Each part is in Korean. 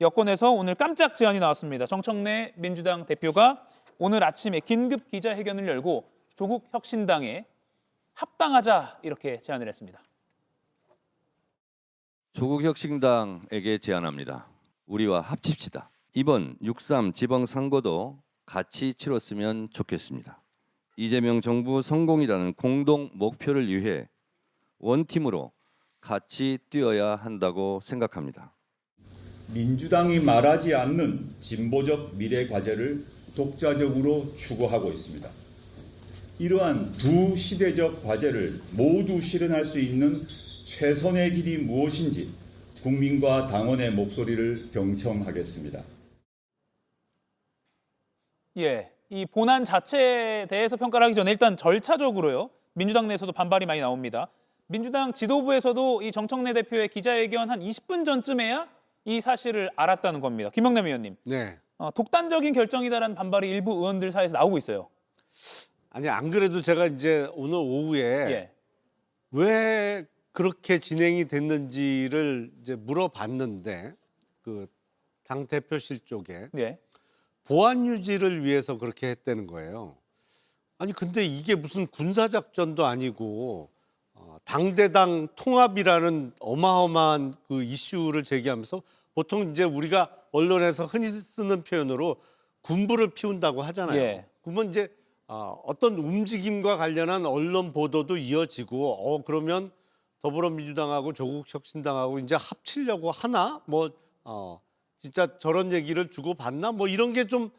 여권에서 오늘 깜짝 제안이 나왔습니다. 정청래 민주당 대표가 오늘 아침에 긴급 기자회견을 열고 조국 혁신당에 합당하자 이렇게 제안을 했습니다. 조국 혁신당에게 제안합니다. 우리와 합칩시다. 이번 6.3 지방선거도 같이 치렀으면 좋겠습니다. 이재명 정부 성공이라는 공동 목표를 위해 원팀으로 같이 뛰어야 한다고 생각합니다. 민주당이 말하지 않는 진보적 미래 과제를 독자적으로 추구하고 있습니다. 이러한 두 시대적 과제를 모두 실현할 수 있는 최선의 길이 무엇인지 국민과 당원의 목소리를 경청하겠습니다. 예, 이 본안 자체에 대해서 평가를 하기 전에 일단 절차적으로요. 민주당 내에서도 반발이 많이 나옵니다. 민주당 지도부에서도 이 정청래 대표의 기자회견 한 20분 전쯤에야 이 사실을 알았다는 겁니다. 김영남 의원님. 네. 독단적인 결정이다라는 반발이 일부 의원들 사이에서 나오고 있어요. 아니 안 그래도 제가 이제 오늘 오후에 예. 왜 그렇게 진행이 됐는지를 이제 물어봤는데 그 당 대표실 쪽에 예. 보안 유지를 위해서 그렇게 했다는 거예요. 아니 근데 이게 무슨 군사 작전도 아니고 당대당 통합이라는 어마어마한 그 이슈를 제기하면서 보통 이제 우리가 언론에서 흔히 쓰는 표현으로 군부를 피운다고 하잖아요. 예. 그러면 이제 어떤 움직임과 관련한 언론 보도도 이어지고 그러면 더불어민주당하고 조국혁신당하고 이제 합치려고 하나 진짜 저런 얘기를 주고 받나 이런 게 좀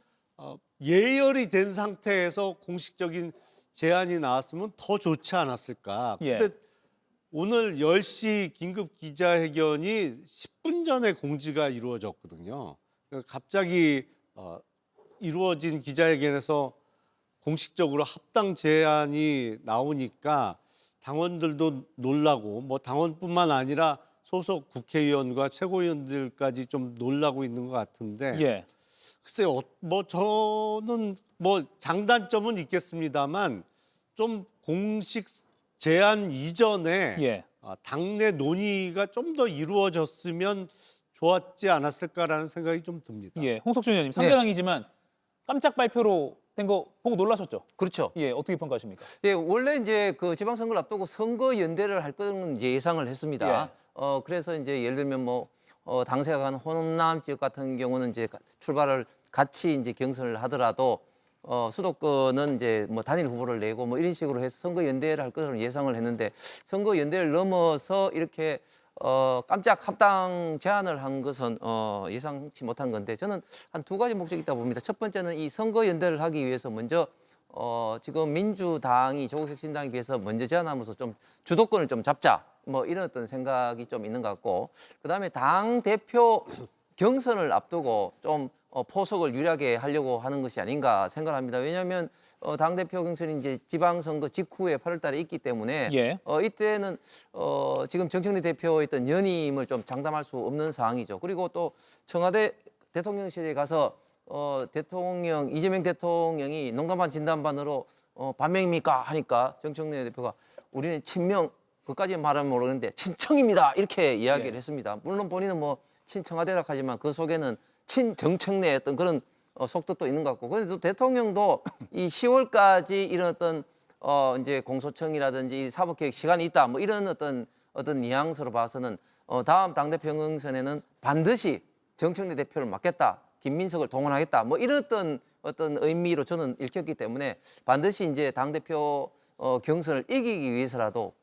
예열이 된 상태에서 공식적인 제안이 나왔으면 더 좋지 않았을까. 예. 근데 오늘 10시 긴급 기자회견이 10분 전에 공지가 이루어졌거든요. 갑자기 이루어진 기자회견에서 공식적으로 합당 제안이 나오니까 당원들도 놀라고 당원뿐만 아니라 소속 국회의원과 최고위원들까지 좀 놀라고 있는 것 같은데 예. 글쎄요, 저는 장단점은 있겠습니다만 좀 공식 제안 이전에 예. 당내 논의가 좀 더 이루어졌으면 좋았지 않았을까라는 생각이 좀 듭니다. 예. 홍석준 의원님 상대방이지만 깜짝 발표로 된 거 보고 놀라셨죠? 그렇죠. 예. 어떻게 평가하십니까? 예, 원래 이제 그 지방선거를 앞두고 선거 연대를 할 거는 이제 예상을 했습니다. 그래서 이제 예를 들면 당세가 간 호남 지역 같은 경우는 이제 출발을 같이 이제 경선을 하더라도 수도권은 이제 단일 후보를 내고 이런 식으로 해서 선거 연대를 할 것으로 예상을 했는데 선거 연대를 넘어서 이렇게 깜짝 합당 제안을 한 것은 예상치 못한 건데 저는 한 두 가지 목적이 있다고 봅니다. 첫 번째는 이 선거 연대를 하기 위해서 먼저 지금 민주당이 조국혁신당에 비해서 먼저 제안하면서 좀 주도권을 좀 잡자 이런 어떤 생각이 좀 있는 것 같고 그다음에 당 대표 경선을 앞두고 좀 포석을 유리하게 하려고 하는 것이 아닌가 생각합니다. 왜냐하면 당 대표 경선이 이제 지방선거 직후에 8월달에 있기 때문에 예. 이때는 지금 정청래 대표의 어떤 연임을 좀 장담할 수 없는 상황이죠. 그리고 또 청와대 대통령실에 가서 이재명 대통령이 농담반 진담반으로 반명입니까 하니까 정청래 대표가 우리는 친명 그까지 말하면 모르겠는데 친청입니다 이렇게 이야기를 했습니다. 물론 본인은 친청와대라 하지만 그 속에는 친정청래의 어떤 그런 속뜻도 있는 것 같고 그런데 또 대통령도 이 10월까지 이런 어떤 이제 공소청이라든지 사법개혁 시간이 있다 이런 어떤 뉘앙스로 봐서는 다음 당대표 경선에는 반드시 정청래 대표를 맡겠다. 김민석을 동원하겠다. 이런 어떤 의미로 저는 읽혔기 때문에 반드시 이제 당대표 경선을 이기기 위해서라도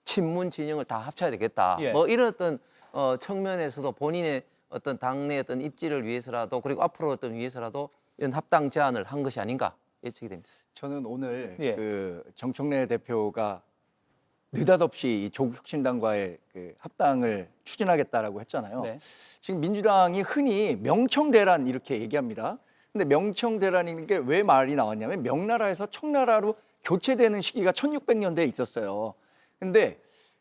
친문 진영을 다 합쳐야 되겠다. 예. 이런 어떤 측면에서도 본인의 어떤 당내 어떤 입지를 위해서라도 그리고 앞으로 어떤 위해서라도 이런 합당 제안을 한 것이 아닌가 예측이 됩니다. 저는 오늘 예. 그 정청래 대표가 느닷없이 이 조국혁신당과의 그 합당을 추진하겠다라고 했잖아요. 네. 지금 민주당이 흔히 명청대란 이렇게 얘기합니다. 근데 명청대란이라는 게 왜 말이 나왔냐면 명나라에서 청나라로 교체되는 시기가 1600년대에 있었어요. 근데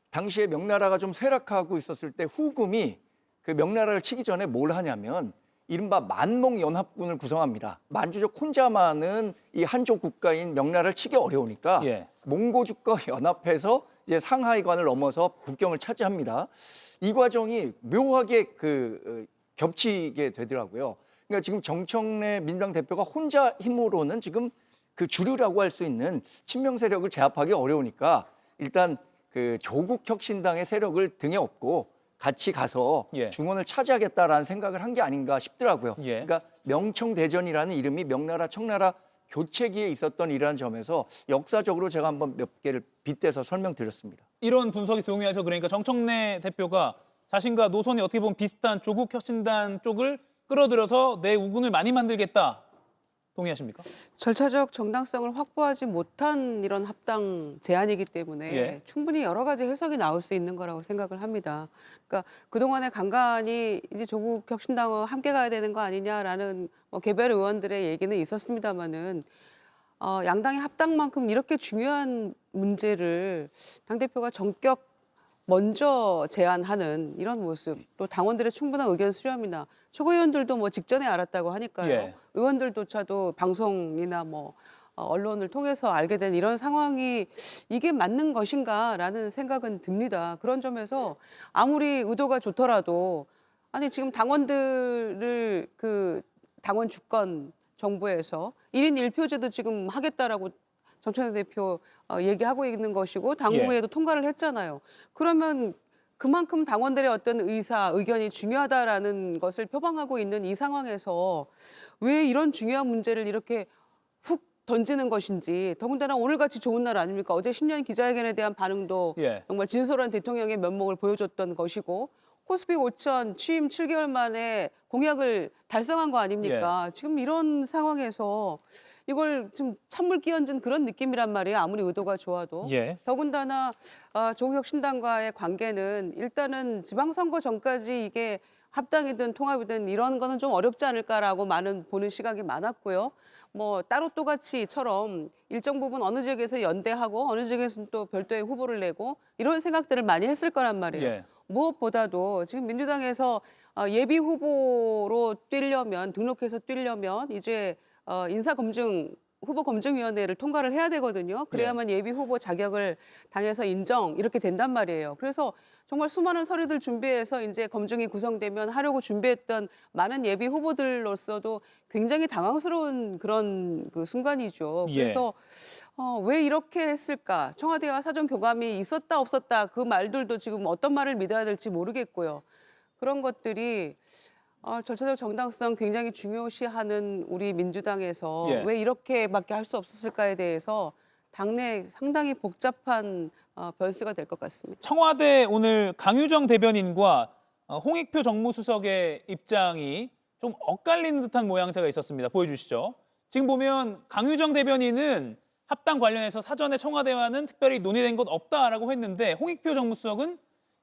당시에 명나라가 좀 쇠락하고 있었을 때 후금이 그 명나라를 치기 전에 뭘 하냐면 이른바 만몽연합군을 구성합니다. 만주족 혼자만은 이 한족 국가인 명나라를 치기 어려우니까 예. 몽고족과 연합해서 이제 상하이관을 넘어서 국경을 차지합니다. 이 과정이 묘하게 그 겹치게 되더라고요. 그러니까 지금 정청래 민주당 대표가 혼자 힘으로는 지금 그 주류라고 할 수 있는 친명 세력을 제압하기 어려우니까 일단 그 조국 혁신당의 세력을 등에 업고 같이 가서 예. 중원을 차지하겠다라는 생각을 한 게 아닌가 싶더라고요. 예. 그러니까 명청대전이라는 이름이 명나라 청나라 교체기에 있었던 이라는 점에서 역사적으로 제가 한번 몇 개를 빗대서 설명드렸습니다. 이런 분석에 동의해서 그러니까 정청래 대표가 자신과 노선이 어떻게 보면 비슷한 조국 혁신단 쪽을 끌어들여서 내 우군을 많이 만들겠다. 동의하십니까? 절차적 정당성을 확보하지 못한 이런 합당 제안이기 때문에 예. 충분히 여러 가지 해석이 나올 수 있는 거라고 생각을 합니다. 그러니까 그동안에 간간히 이제 조국 혁신당과 함께 가야 되는 거 아니냐라는 뭐 개별 의원들의 얘기는 있었습니다마는 양당의 합당만큼 이렇게 중요한 문제를 당대표가 전격 먼저 제안하는 이런 모습, 또 당원들의 충분한 의견 수렴이나 최고위원들도 뭐 직전에 알았다고 하니까요. 예. 의원들조차도 방송이나 뭐 언론을 통해서 알게 된 이런 상황이 이게 맞는 것인가라는 생각은 듭니다. 그런 점에서 아무리 의도가 좋더라도 아니 지금 당원들을 그 당원 주권 정부에서 1인 1표제도 지금 하겠다라고 정청래 대표 얘기하고 있는 것이고 당무회에도 통과를 했잖아요. 그러면 그만큼 당원들의 어떤 의견이 중요하다라는 것을 표방하고 있는 이 상황에서 왜 이런 중요한 문제를 이렇게 훅 던지는 것인지, 더군다나 오늘같이 좋은 날 아닙니까? 어제 신년 기자회견에 대한 반응도 예. 정말 진솔한 대통령의 면목을 보여줬던 것이고, 코스피 5천 취임 7개월 만에 공약을 달성한 거 아닙니까? 지금 이런 상황에서 이걸 좀 찬물 끼얹은 그런 느낌이란 말이에요. 아무리 의도가 좋아도. 예. 더군다나 조국 혁신당과의 관계는 일단은 지방선거 전까지 이게 합당이든 통합이든 이런 거는 좀 어렵지 않을까라고 많은 보는 시각이 많았고요. 뭐 따로 또같이처럼 일정 부분 어느 지역에서 연대하고 어느 지역에서는 또 별도의 후보를 내고 이런 생각들을 많이 했을 거란 말이에요. 예. 무엇보다도 지금 민주당에서 예비 후보로 뛰려면 등록해서 뛰려면 이제 인사검증 후보검증위원회를 통과를 해야 되거든요. 그래야만 예비 후보 자격을 당에서 인정 이렇게 된단 말이에요. 그래서 정말 수많은 서류들 준비해서 이제 검증이 구성되면 하려고 준비했던 많은 예비 후보들로서도 굉장히 당황스러운 그런 그 순간이죠. 예. 그래서 왜 이렇게 했을까? 청와대와 사전 교감이 있었다 없었다 그 말들도 지금 어떤 말을 믿어야 될지 모르겠고요. 그런 것들이 절차적 정당성 굉장히 중요시하는 우리 민주당에서 예. 왜 이렇게밖에 할 수 없었을까에 대해서 당내 상당히 복잡한 변수가 될 것 같습니다. 청와대 오늘 강유정 대변인과 홍익표 정무수석의 입장이 좀 엇갈리는 듯한 모양새가 있었습니다. 보여주시죠. 지금 보면 강유정 대변인은 합당 관련해서 사전에 청와대와는 특별히 논의된 것 없다라고 했는데 홍익표 정무수석은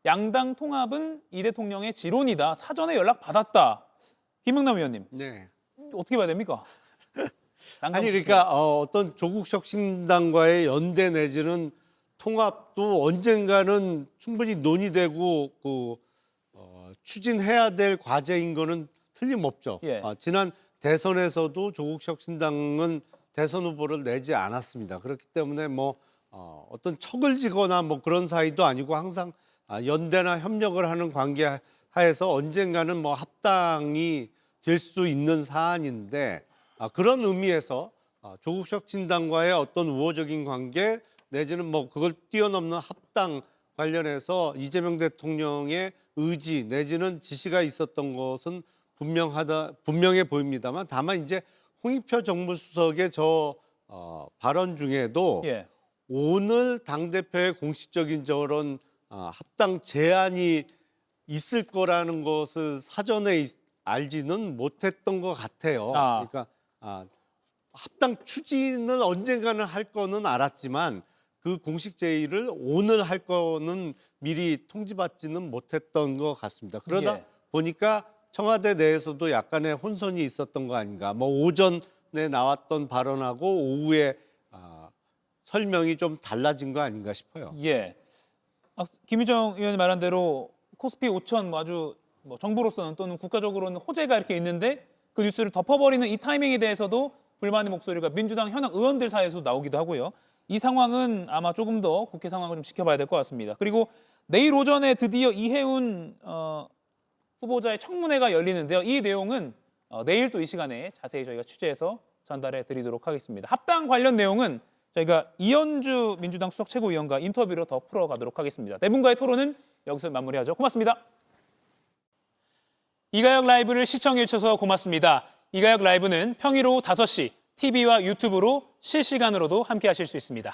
양당 통합은 이 대통령의 지론이다. 사전에 연락 받았다. 김영남 의원님 네. 어떻게 봐야 됩니까? 아니 그러니까 어떤 조국 혁신당과의 연대 내지는 통합도 언젠가는 충분히 논의되고 추진해야 될 과제인 거는 틀림없죠. 예. 지난 대선에서도 조국 혁신당은 대선 후보를 내지 않았습니다. 그렇기 때문에 뭐 어떤 척을 지거나 뭐 그런 사이도 아니고 항상 연대나 협력을 하는 관계 하에서 언젠가는 뭐 합당이 될 수 있는 사안인데 그런 의미에서 조국 혁신당과의 어떤 우호적인 관계 내지는 뭐 그걸 뛰어넘는 합당 관련해서 이재명 대통령의 의지 내지는 지시가 있었던 것은 분명해 보입니다만 다만 이제 홍익표 정무수석의 발언 중에도 예. 오늘 당대표의 공식적인 저런 합당 제안이 있을 거라는 것을 사전에 알지는 못했던 것 같아요. 그러니까 합당 추진은 언젠가는 할 거는 알았지만 그 공식 제의를 오늘 할 거는 미리 통지받지는 못했던 것 같습니다. 그러다 예. 보니까 청와대 내에서도 약간의 혼선이 있었던 거 아닌가. 뭐 오전에 나왔던 발언하고 오후에 설명이 좀 달라진 거 아닌가 싶어요. 예. 김유정 의원이 말한 대로 코스피 5천 아주 정부로서는 또는 국가적으로는 호재가 이렇게 있는데 그 뉴스를 덮어버리는 이 타이밍에 대해서도 불만의 목소리가 민주당 현역 의원들 사이에서 나오기도 하고요. 이 상황은 아마 조금 더 국회 상황을 좀 지켜봐야 될 것 같습니다. 그리고 내일 오전에 드디어 이해운 후보자의 청문회가 열리는데요. 이 내용은 내일 또 이 시간에 자세히 저희가 취재해서 전달해 드리도록 하겠습니다. 합당 관련 내용은 저희가 이현주 민주당 수석 최고위원과 인터뷰로 더 풀어가도록 하겠습니다. 네 분과의 토론은 여기서 마무리하죠. 고맙습니다. 이가혁 라이브를 시청해 주셔서 고맙습니다. 이가혁 라이브는 평일 오후 5시 TV와 유튜브로 실시간으로도 함께 하실 수 있습니다.